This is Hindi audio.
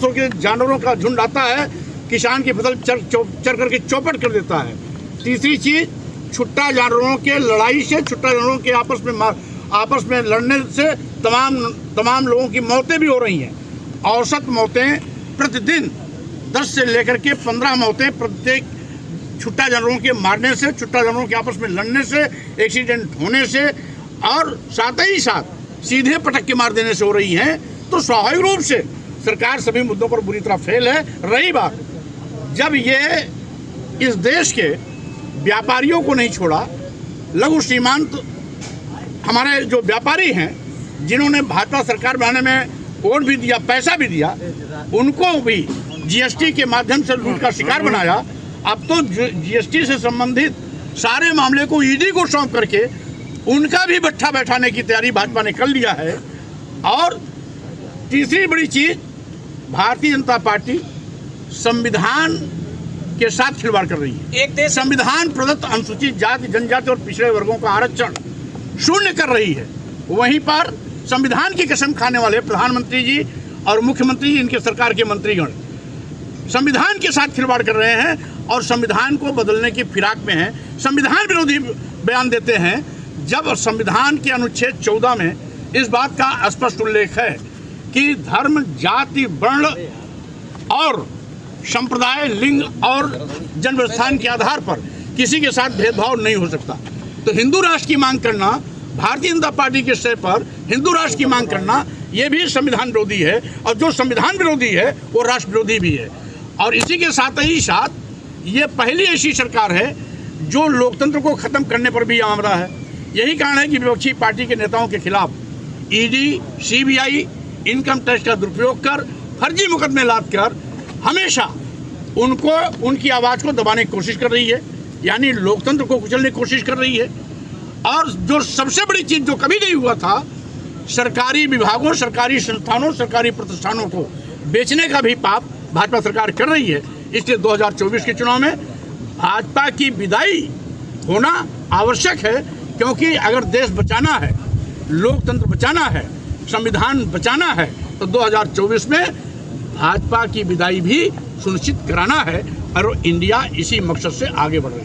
नस्लों के जानवरों का झुंड आता है, किसान की फसल चर करके चौपट कर देता है। तीसरी चीज, छुट्टा जानवरों के लड़ाई से, छुट्टा जानवरों के आपस में लड़ने से तमाम लोगों की मौतें भी हो रही हैं। औसत मौतें प्रतिदिन 10 से लेकर के 15 मौतें प्रत्येक छुट्टा जानवरों के मारने से, छुट्टा जानवरों के आपस में लड़ने से, एक्सीडेंट होने से और साथ ही साथ सीधे पटक के मार देने से हो रही हैं। तो स्वाभाविक रूप से सरकार सभी मुद्दों पर बुरी तरह फेल है। रही बात, जब ये इस देश के व्यापारियों को नहीं छोड़ा, लघु सीमांत हमारे जो व्यापारी हैं जिन्होंने भाजपा सरकार बनाने में वोट भी दिया, पैसा भी दिया, उनको भी जीएसटी के माध्यम से लूट का शिकार बनाया। अब तो जीएसटी से संबंधित सारे मामले को ईडी को सौंप करके उनका भी बट्ठा बैठाने की तैयारी भाजपा ने कर लिया है। और तीसरी बड़ी चीज, भारतीय जनता पार्टी संविधान के साथ खिलवाड़ कर रही है। एक देश संविधान प्रदत्त अनुसूचित जाति, जनजाति और पिछड़े वर्गों का आरक्षण शून्य कर रही है। वहीं पर संविधान की कसम खाने वाले प्रधानमंत्री जी और मुख्यमंत्री जी, इनके सरकार के मंत्रीगण संविधान के साथ खिलवाड़ कर रहे हैं और संविधान को बदलने की फिराक में हैं। संविधान विरोधी बयान देते हैं, जब संविधान के अनुच्छेद 14 में इस बात का स्पष्ट उल्लेख है कि धर्म, जाति, वर्ण और संप्रदाय, लिंग और जन्म स्थान के आधार पर किसी के साथ भेदभाव नहीं हो सकता। तो हिंदू राष्ट्र की मांग करना, भारतीय जनता पार्टी के स्तर पर हिंदू राष्ट्र की मांग करना, ये भी संविधान विरोधी है। और जो संविधान विरोधी है वो राष्ट्र विरोधी भी है। और इसी के साथ ही साथ ये पहली ऐसी सरकार है जो लोकतंत्र को खत्म करने पर भी आमरा है। यही कारण है कि विपक्षी पार्टी के नेताओं के खिलाफ ईडी, सीबीआई इनकम टैक्स का दुरुपयोग कर, फर्जी मुकदमे लाद कर हमेशा उनकी आवाज़ को दबाने की कोशिश कर रही है, यानी लोकतंत्र को कुचलने की कोशिश कर रही है। और जो सबसे बड़ी चीज़ जो कभी नहीं हुआ था, सरकारी विभागों, सरकारी संस्थानों, सरकारी प्रतिष्ठानों को बेचने का भी पाप भाजपा सरकार कर रही है। इसलिए 2024 के चुनाव में भाजपा की विदाई होना आवश्यक है, क्योंकि अगर देश बचाना है, लोकतंत्र बचाना है, संविधान बचाना है, तो 2024 में भाजपा की विदाई भी सुनिश्चित कराना है। और इंडिया इसी मकसद से आगे बढ़ रही है।